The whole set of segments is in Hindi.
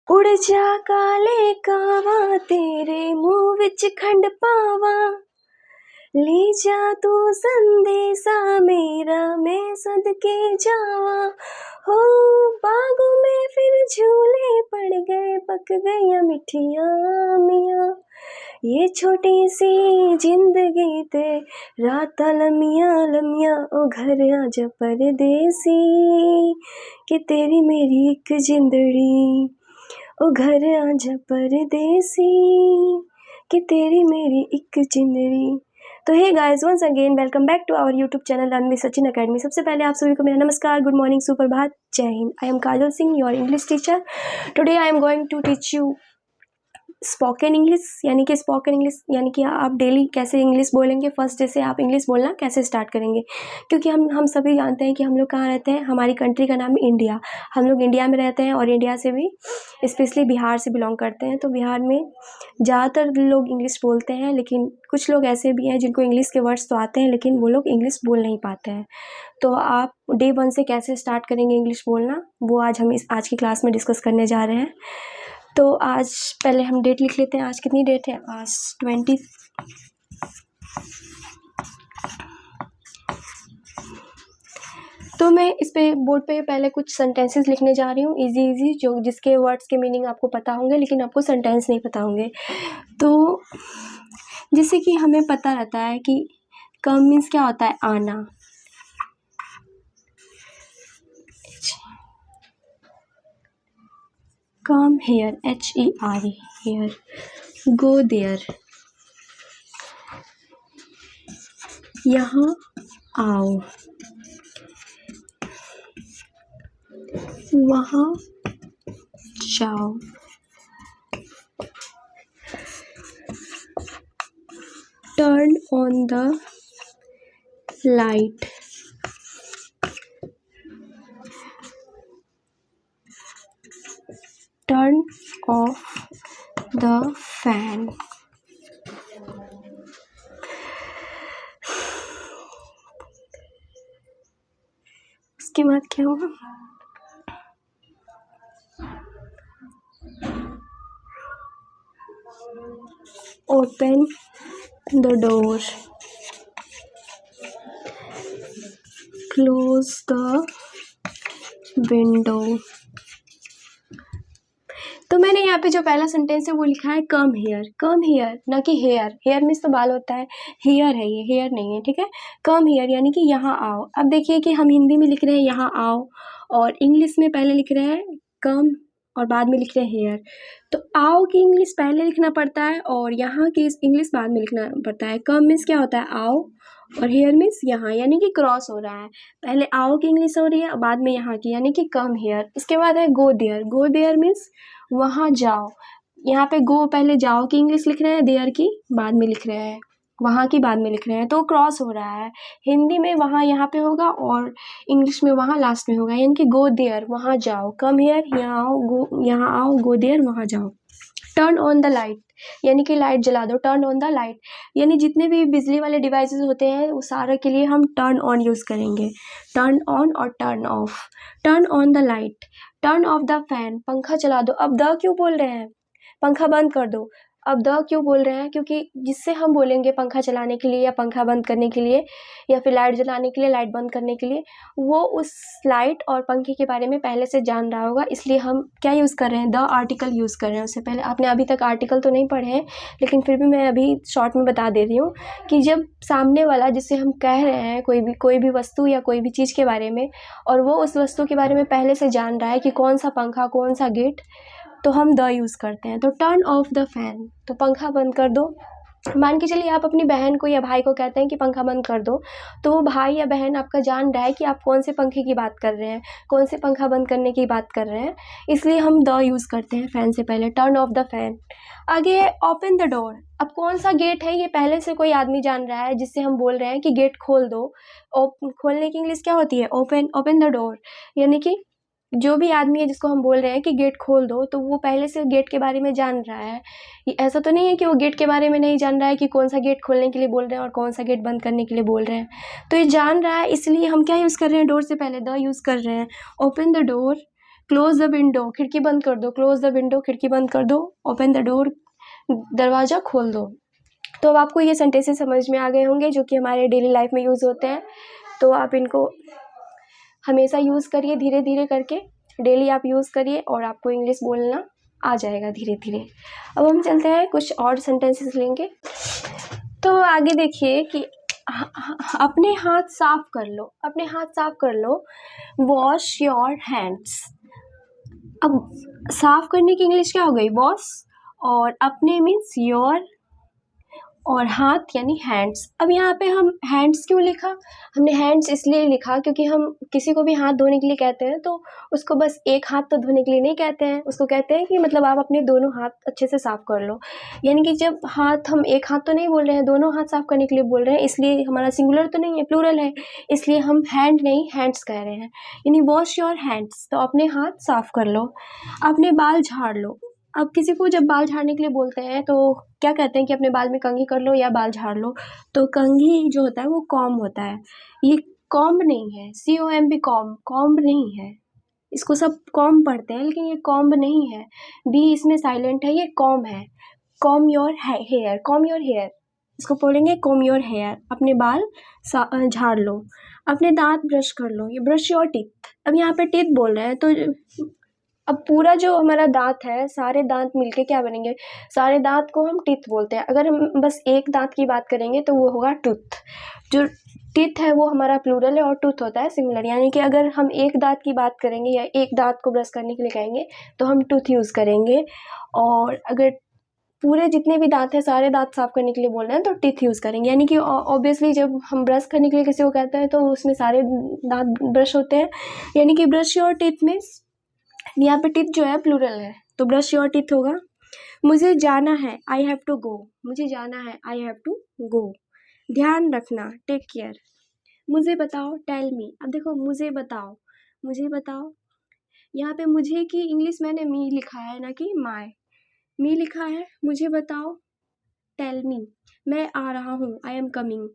उड़ जा काले कावा तेरे मुँह विच खंड पावा, ले जा तू संदेशा मेरा मैं सदके जावा। हो बागों में फिर झूले पड़ गए, पक गया मिठिया मिया, ये छोटी सी जिंदगी ते रात लमिया लमिया। ओ घर आजा परदेसी कि तेरी मेरी एक जिंदड़ी, ओ घर आजा परदेसी कि तेरी मेरी एक जिंदड़ी। तो hey guys, once again welcome back to our YouTube channel learn with Sachin academy. सबसे पहले आप सभी को मेरा नमस्कार, गुड मॉर्निंग, सुप्रभात, जय हिंद। I am Kajal Singh, your English teacher. Today I am going to teach you spoken English, यानी कि स्पोकन इंग्लिश यानी कि आप डेली कैसे इंग्लिश बोलेंगे। फर्स्ट डे से आप इंग्लिश बोलना कैसे स्टार्ट करेंगे, क्योंकि हम सभी जानते हैं कि हम लोग कहाँ रहते हैं। हमारी कंट्री का नाम है इंडिया। हम लोग इंडिया में रहते हैं और इंडिया से भी स्पेशली बिहार से बिलोंग करते हैं। तो बिहार में ज़्यादातर लोग इंग्लिश बोलते हैं, लेकिन कुछ लोग ऐसे भी हैं जिनको इंग्लिश के वर्ड्स तो आते हैं लेकिन वो लोग इंग्लिश बोल नहीं पाते हैं। तो आप डे 1 से कैसे स्टार्ट करेंगे इंग्लिश बोलना, वो आज हम आज की क्लास में डिस्कस करने जा रहे हैं। तो आज पहले हम डेट लिख लेते हैं। आज कितनी डेट है? आज 20। तो मैं इस पे बोर्ड पे पहले कुछ सेंटेंसेस लिखने जा रही हूँ, इजी जो जिसके वर्ड्स के मीनिंग आपको पता होंगे लेकिन आपको सेंटेंस नहीं पता होंगे। तो जैसे कि हमें पता रहता है कि कम मीन्स क्या होता है? आना। Come here, HERE, here. Go there, यहाँ आओ, वहाँ जाओ, turn on the light, turn off the fan, उसके बाद क्या होगा? Open the door, close the window. तो मैंने यहाँ पे जो पहला सेंटेंस है वो लिखा है कम हियर। कम हियर, ना कि हेयर। हेयर मीन्स तो बाल होता है, हियर है ये, हेयर नहीं है, ठीक है। कम हियर यानी कि यहाँ आओ। अब देखिए कि हम हिंदी में लिख रहे हैं यहाँ आओ और इंग्लिश में पहले लिख रहे हैं कम और बाद में लिख रहे हैं हेयर। तो आओ की इंग्लिश पहले लिखना पड़ता है और यहाँ की इंग्लिश बाद में लिखना पड़ता है। कम मीन्स क्या होता है? आओ, और हेयर मीन्स यहाँ, यानी कि क्रॉस हो रहा है। पहले आओ की इंग्लिश हो रही है और बाद में यहाँ की, यानी कि कम हेयर। इसके बाद है go there. Go there means वहाँ जाओ। यहाँ पे गो पहले जाओ की इंग्लिश लिख रहे हैं, देयर की बाद में लिख रहे हैं, वहाँ की बाद में लिख रहे हैं, तो क्रॉस हो रहा है। हिंदी में वहाँ यहाँ पे होगा और इंग्लिश में वहाँ लास्ट में होगा, यानी कि गो देयर, वहाँ जाओ। कम हियर, यहाँ आओ, गो यहाँ आओ, गो देयर, वहाँ जाओ। टर्न ऑन द लाइट, यानी कि लाइट जला दो। टर्न ऑन द लाइट यानी जितने भी बिजली वाले डिवाइसेस होते हैं वो सारे के लिए हम टर्न ऑन यूज़ करेंगे। टर्न ऑन और turn off. Turn on the light, turn off the fan, पंखा चला दो। अब द क्यों बोल रहे हैं? पंखा बंद कर दो। अब द क्यों बोल रहे हैं? क्योंकि जिससे हम बोलेंगे पंखा चलाने के लिए या पंखा बंद करने के लिए या फिर लाइट जलाने के लिए, लाइट बंद करने के लिए, वो उस लाइट और पंखे के बारे में पहले से जान रहा होगा, इसलिए हम क्या यूज़ कर रहे हैं? द आर्टिकल यूज़ कर रहे हैं। उससे पहले आपने अभी तक आर्टिकल तो नहीं पढ़े हैं, लेकिन फिर भी मैं अभी शॉर्ट में बता दे रही हूँ कि जब सामने वाला जिससे हम कह रहे हैं कोई भी वस्तु या कोई भी चीज़ के बारे में, और वो उस वस्तु के बारे में पहले से जान रहा है कि कौन सा पंखा, कौन सा गेट, तो हम द यूज़ करते हैं। तो टर्न ऑफ द फैन, तो पंखा बंद कर दो। मान के चलिए आप अपनी बहन को या भाई को कहते हैं कि पंखा बंद कर दो, तो वो भाई या बहन आपका जान रहा है कि आप कौन से पंखे की बात कर रहे हैं, कौन से पंखा बंद करने की बात कर रहे हैं, इसलिए हम द यूज़ करते हैं फैन से पहले। Turn off the fan. आगे ओपन द डोर। अब कौन सा गेट है ये पहले से कोई आदमी जान रहा है, जिससे हम बोल रहे हैं कि गेट खोल दो। खोलने की इंग्लिश क्या होती है? ओपन। ओपन द डोर यानी कि जो भी आदमी है जिसको हम बोल रहे हैं कि गेट खोल दो, तो वो पहले से गेट के बारे में जान रहा है। ऐसा तो नहीं है कि वो गेट के बारे में नहीं जान रहा है कि कौन सा गेट खोलने के लिए बोल रहे हैं और कौन सा गेट बंद करने के लिए बोल रहे हैं। तो ये जान रहा है, इसलिए हम क्या यूज़ कर रहे हैं? डोर से पहले द यूज़ कर रहे हैं। Open the door, close the window, खिड़की बंद कर दो, क्लोज द विंडो, खिड़की बंद कर दो, ओपन द डोर, दरवाज़ा खोल दो। तो अब आपको ये सेंटेंसेस समझ में आ गए होंगे जो कि हमारे डेली लाइफ में यूज़ होते हैं। तो आप इनको हमेशा यूज़ करिए, धीरे धीरे करके डेली आप यूज़ करिए और आपको इंग्लिश बोलना आ जाएगा धीरे धीरे। अब हम चलते हैं कुछ और सेंटेंसेस लेंगे। तो आगे देखिए कि अपने हाथ साफ कर लो, अपने हाथ साफ कर लो, वॉश योर हैंड्स। अब साफ करने की इंग्लिश क्या हो गई? वॉश, और अपने मीन्स योर, और हाथ यानी हैंड्स। अब यहाँ पे हम हैंड्स क्यों लिखा? हमने हैंड्स इसलिए लिखा क्योंकि हम किसी को भी हाथ धोने के लिए कहते हैं तो उसको बस एक हाथ तो धोने के लिए नहीं कहते हैं, उसको कहते हैं कि मतलब आप अपने दोनों हाथ अच्छे से साफ़ कर लो। यानी कि जब हाथ, हम एक हाथ तो नहीं बोल रहे हैं, दोनों हाथ साफ़ करने के लिए बोल रहे हैं, इसलिए हमारा सिंगुलर तो नहीं है, प्लूरल है, इसलिए हम हैंड नहीं हैंड्स कह रहे हैं। यानी वॉश योर हैंड्स, तो अपने हाथ साफ़ कर लो। अपने बाल झाड़ लो। अब किसी को जब बाल झाड़ने के लिए बोलते हैं तो क्या कहते हैं कि अपने बाल में कंघी कर लो या बाल झाड़ लो। तो कंघी जो होता है वो कॉम्ब होता है, ये कॉम्ब नहीं है, COMB, कॉम्ब नहीं है। इसको सब कॉम्ब पढ़ते हैं लेकिन ये कॉम्ब नहीं है, बी इसमें साइलेंट है, ये कॉम्ब है। Comb your hair, comb your hair, इसको बोलेंगे कॉम योर हेयर। अपने बाल झाड़ लो। अपने दांत ब्रश कर लो, ये ब्रश योर टीथ। अब यहाँ पे टीथ बोल रहे हैं तो अब पूरा जो हमारा दांत है, सारे दांत मिलके क्या बनेंगे? सारे दांत को हम टीथ बोलते हैं। अगर हम बस एक दांत की बात करेंगे तो वो होगा टूथ। जो टीथ है वो हमारा प्लूरल है और टूथ होता है सिंगुलर। यानी कि अगर हम एक दांत की बात करेंगे या एक दांत को ब्रश करने के लिए कहेंगे तो हम टूथ यूज़ करेंगे, और अगर पूरे जितने भी दांत हैं सारे दांत साफ करने के लिए बोल रहे हैं तो टीथ यूज़ करेंगे। यानी कि ऑब्वियसली जब हम ब्रश करने के लिए किसी को कहते हैं तो उसमें सारे दांत ब्रश होते हैं। यानी कि ब्रश योर टीथ मीन्स, यहाँ पे टीथ जो है प्लूरल है तो ब्रश योर टीथ होगा। मुझे जाना है, आई हैव टू गो, मुझे जाना है, आई हैव टू गो। ध्यान रखना, टेक केयर। मुझे बताओ, टेल मी। अब देखो, मुझे बताओ, मुझे बताओ, यहाँ पे मुझे की इंग्लिश मैंने मी लिखा है ना कि माय, मी लिखा है। मुझे बताओ, टेल मी, मैं आ रहा हूँ, आई एम कमिंग।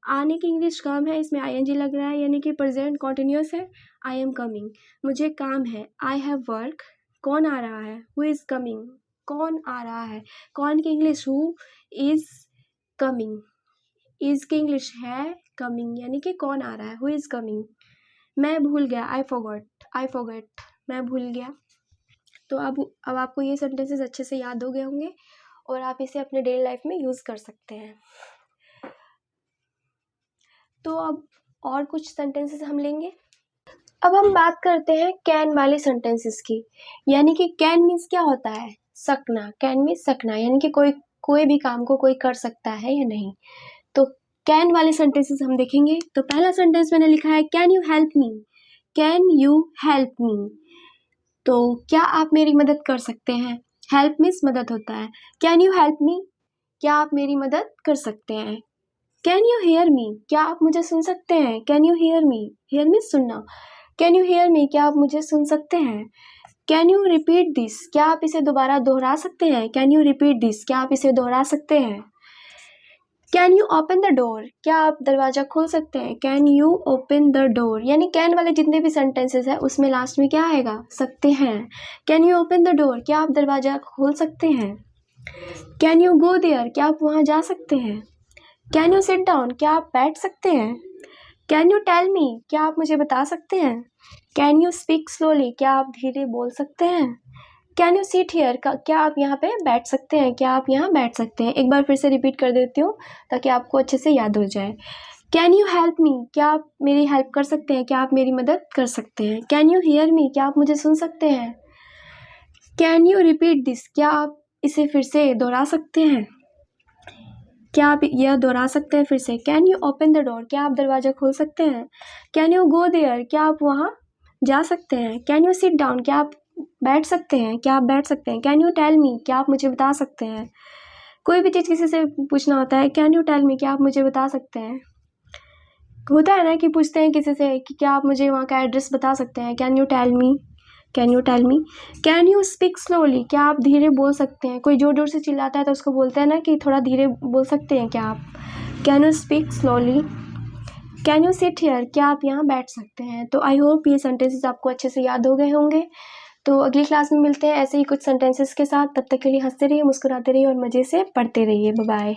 आने की इंग्लिश काम है, इसमें ING लग रहा है यानी कि प्रेजेंट कॉन्टिन्यूस है, आई एम कमिंग। मुझे काम है, आई हैव वर्क। कौन आ रहा है, हु इज़ कमिंग, कौन आ रहा है। कौन की English who is coming, is की इंग्लिश है कमिंग, यानी कि कौन आ रहा है, हु इज़ कमिंग। मैं भूल गया, आई फॉरगॉट, मैं भूल गया। तो अब आपको ये सेंटेंसेस अच्छे से याद हो गए होंगे और आप इसे अपने डेली लाइफ में यूज़ कर सकते हैं। तो अब और कुछ सेंटेंसेस हम लेंगे। अब हम बात करते हैं कैन वाले सेंटेंसेस की। यानी कि कैन मीन्स क्या होता है? सकना। कैन मीन्स सकना, यानी कि कोई भी काम को कोई कर सकता है या नहीं। तो कैन वाले सेंटेंसेस हम देखेंगे। तो पहला सेंटेंस मैंने लिखा है, can you help me, can you help me. तो क्या आप मेरी मदद कर सकते हैं? हेल्प मीन्स मदद होता है। कैन यू हेल्प मी, क्या आप मेरी मदद कर सकते हैं? कैन यू हेयर मी, क्या आप मुझे सुन सकते हैं? Can you hear me, hear means सुनना। कैन यू हेयर मी, क्या आप मुझे सुन सकते हैं? कैन यू रिपीट दिस, क्या आप इसे दोबारा दोहरा सकते हैं? कैन यू रिपीट दिस, क्या आप इसे दोहरा सकते हैं? Can you open the door, क्या आप दरवाज़ा खोल सकते हैं? Can you open the door, यानी कैन वाले जितने भी सेंटेंसेस हैं उसमें लास्ट में क्या आएगा? सकते हैं। Can you open the door, क्या आप दरवाज़ा खोल सकते हैं? कैन यू गो देयर, क्या आप वहाँ जा सकते हैं? कैन यू सिट डाउन, क्या आप बैठ सकते हैं? कैन यू टेल मी, क्या आप मुझे बता सकते हैं? कैन यू स्पीक स्लोली, क्या आप धीरे बोल सकते हैं? कैन यू सीट हियर, क्या आप यहाँ पे बैठ सकते हैं? क्या आप यहाँ बैठ सकते हैं? एक बार फिर से रिपीट कर देती हूँ ताकि आपको अच्छे से याद हो जाए। कैन यू हेल्प मी, क्या आप मेरी हेल्प कर सकते हैं? क्या आप मेरी मदद कर सकते हैं? कैन यू हियर मी, क्या आप मुझे सुन सकते हैं? कैन यू रिपीट दिस, क्या आप इसे फिर से दोहरा सकते हैं? क्या आप यह दोहरा सकते हैं फिर से? Can you open the door, क्या आप दरवाज़ा खोल सकते हैं? कैन यू गो देयर, क्या आप वहाँ जा सकते हैं? कैन यू सिट डाउन, क्या आप बैठ सकते हैं? क्या आप बैठ सकते हैं? कैन यू टेल मी, क्या आप मुझे बता सकते हैं? कोई भी चीज़ किसी से पूछना होता है, कैन यू टेल मी, क्या आप मुझे बता सकते हैं? होता है ना कि पूछते हैं किसी से कि क्या आप मुझे वहाँ का एड्रेस बता सकते हैं? Can you tell me, can you tell me. Can you speak slowly, क्या आप धीरे बोल सकते हैं? कोई ज़ोर ज़ोर से चिल्लाता है तो उसको बोलते हैं ना कि थोड़ा धीरे बोल सकते हैं क्या आप? Can you speak slowly. Can you sit here, क्या आप यहाँ बैठ सकते हैं। तो आई होप ये सेंटेंसेस आपको अच्छे से याद हो गए होंगे। तो अगली क्लास में मिलते हैं ऐसे ही कुछ सेंटेंसेस के साथ। तब तक के लिए हंसते रहिए, मुस्कुराते रहिए और मज़े से पढ़ते रहिए। Bye bye.